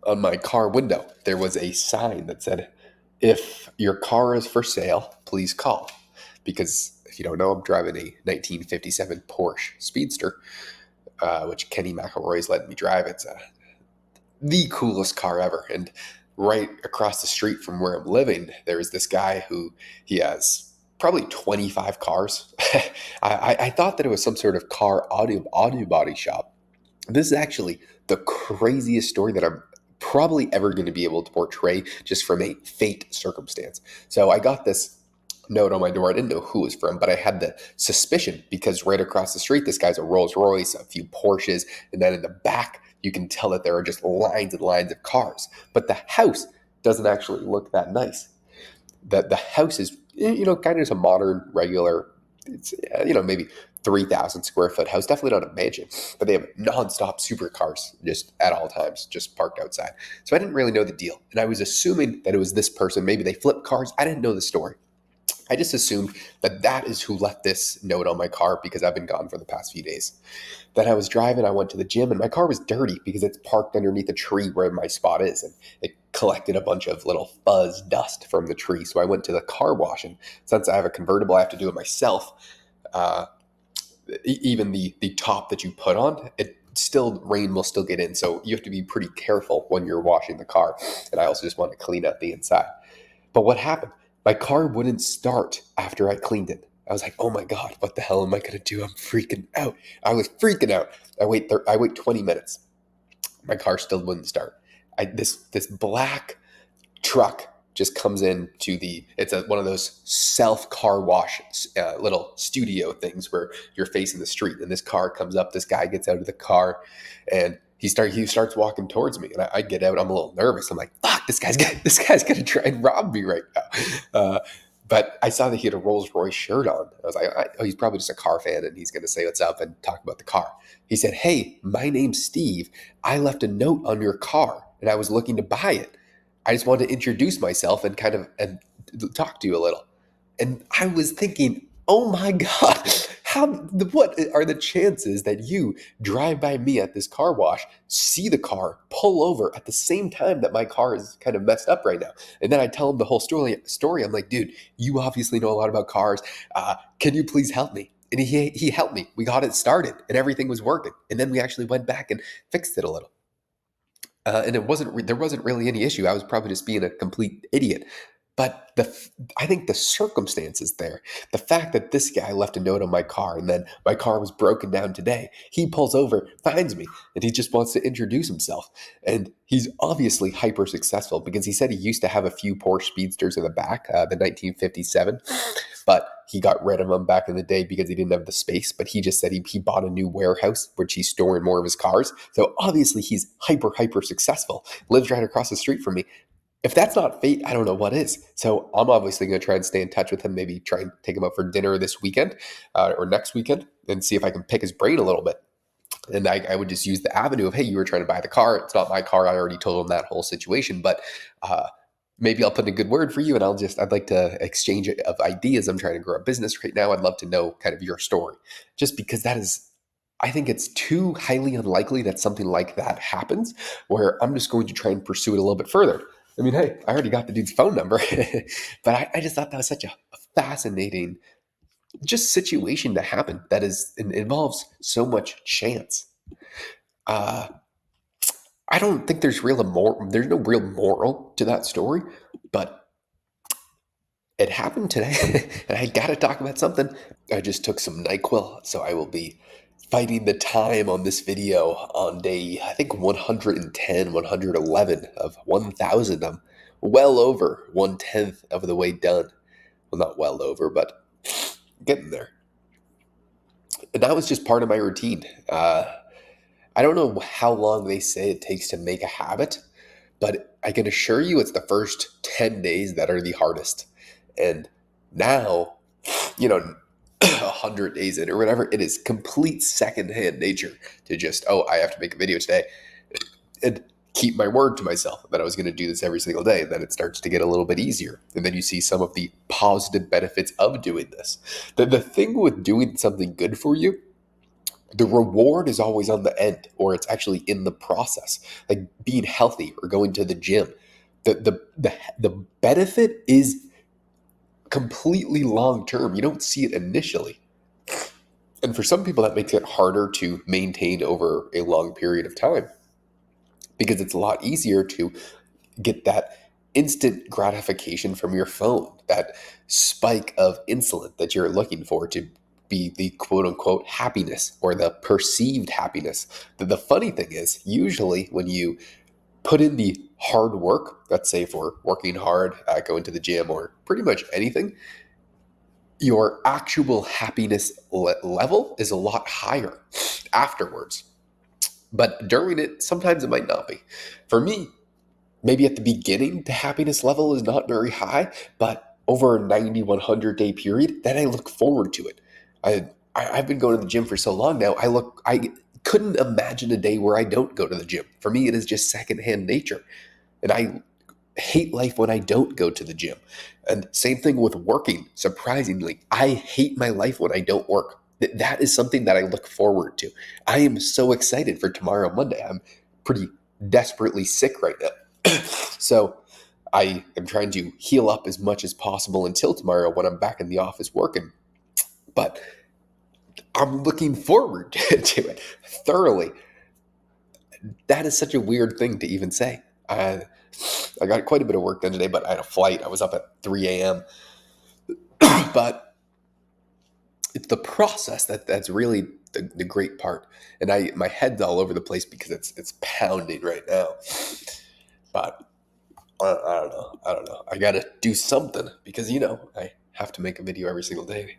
on my car window, there was a sign that said, "If your car is for sale, please call." Because if you don't know, I'm driving a 1957 Porsche Speedster, which Kenny McElroy's letting me drive. It's the coolest car ever. And right across the street from where I'm living, there's this guy who he has probably 25 cars. I thought that it was some sort of car audio body shop. This is actually the craziest story that I'm probably ever going to be able to portray just from a fate circumstance. So I got this note on my door. I didn't know who it was from, but I had the suspicion because right across the street, this guy's a Rolls Royce, a few Porsches, and then in the back, you can tell that there are just lines and lines of cars. But the house doesn't actually look that nice. The house is, kind of just a modern, regular, it's, maybe 3,000 square foot house. Definitely not a mansion, but they have nonstop supercars just at all times, just parked outside. So I didn't really know the deal. And I was assuming that it was this person. Maybe they flip cars. I didn't know the story. I just assumed that that is who left this note on my car because I've been gone for the past few days. Then I was driving, I went to the gym, and my car was dirty because it's parked underneath a tree where my spot is. And it collected a bunch of little fuzz dust from the tree. So I went to the car wash. And since I have a convertible, I have to do it myself. Uh, Even the top that you put on, it still rain will still get in. So you have to be pretty careful when you're washing the car. And I also just want to clean out the inside. But what happened? My car wouldn't start after I cleaned it. I was like, "Oh my god, what the hell am I gonna do? I'm freaking out." I was freaking out. I wait 20 minutes. My car still wouldn't start. This black truck just comes in to one of those self car wash little studio things where you're facing the street, and this car comes up. This guy gets out of the car, and he starts walking towards me, and I get out. I'm a little nervous. I'm like, "Fuck, this guy's gonna try and rob me right now." But I saw that he had a Rolls Royce shirt on. I was like, "Oh, he's probably just a car fan, and he's gonna say what's up and talk about the car." He said, "Hey, my name's Steve. I left a note on your car, and I was looking to buy it. I just wanted to introduce myself and kind of and talk to you a little." And I was thinking, "Oh my God, what are the chances that you drive by me at this car wash, see the car, pull over at the same time that my car is kind of messed up right now?" And then I tell him the whole story. I'm like, "Dude, you obviously know a lot about cars. Can you please help me?" And he helped me. We got it started and everything was working. And then we actually went back and fixed it a little. And there wasn't really any issue. I was probably just being a complete idiot. But I think the circumstances there, the fact that this guy left a note on my car and then my car was broken down today, he pulls over, finds me, and he just wants to introduce himself. And he's obviously hyper successful because he said he used to have a few Porsche Speedsters in the back, the 1957, but he got rid of them back in the day because he didn't have the space. But he just said he bought a new warehouse which he's storing more of his cars. So obviously he's hyper successful. Lives right across the street from me. If that's not fate, I don't know what is. So I'm obviously going to try and stay in touch with him. Maybe try and take him out for dinner this weekend or next weekend, and see if I can pick his brain a little bit. And I would just use the avenue of, "Hey, you were trying to buy the car. It's not my car. I already told him that whole situation, but uh, maybe I'll put in a good word for you, and I'd like to exchange of ideas. I'm trying to grow a business right now. I'd love to know kind of your story," just because I think it's too highly unlikely that something like that happens, where I'm just going to try and pursue it a little bit further. I mean, hey, I already got the dude's phone number, but I just thought that was such a fascinating just situation to happen that involves so much chance. Uh, I don't think there's no real moral to that story, but it happened today, and I got to talk about something. I just took some NyQuil, so I will be fighting the time on this video on day, I think, 110, 111 of 1,000. I'm well over 1/10 of the way done. Well, not well over, but getting there. And that was just part of my routine. I don't know how long they say it takes to make a habit, but I can assure you it's the first 10 days that are the hardest. And now, 100 days in or whatever, it is complete secondhand nature to just, "Oh, I have to make a video today," and keep my word to myself that I was going to do this every single day. And then it starts to get a little bit easier. And then you see some of the positive benefits of doing this. The thing with doing something good for you The reward is always on the end, or it's actually in the process, like being healthy or going to the gym. The benefit is completely long term. You don't see it initially. And for some people, that makes it harder to maintain over a long period of time because it's a lot easier to get that instant gratification from your phone, that spike of insulin that you're looking for to be the quote unquote happiness or the perceived happiness. The funny thing is, usually when you put in the hard work, let's say for working hard, going to the gym, or pretty much anything, your actual happiness level is a lot higher afterwards. But during it, sometimes it might not be. For me, maybe at the beginning, the happiness level is not very high, but over a 90, 100-day period, then I look forward to it. I've been going to the gym for so long now. I couldn't imagine a day where I don't go to the gym. For me, it is just secondhand nature. And I hate life when I don't go to the gym. And same thing with working. Surprisingly, I hate my life when I don't work. That is something that I look forward to. I am so excited for tomorrow, Monday. I'm pretty desperately sick right now. So I am trying to heal up as much as possible until tomorrow when I'm back in the office working. But I'm looking forward to it thoroughly. That is such a weird thing to even say. I got quite a bit of work done today, but I had a flight. I was up at 3 a.m. But it's the process that's really the great part. And my head's all over the place because it's pounding right now. But I don't know. I got to do something because I have to make a video every single day.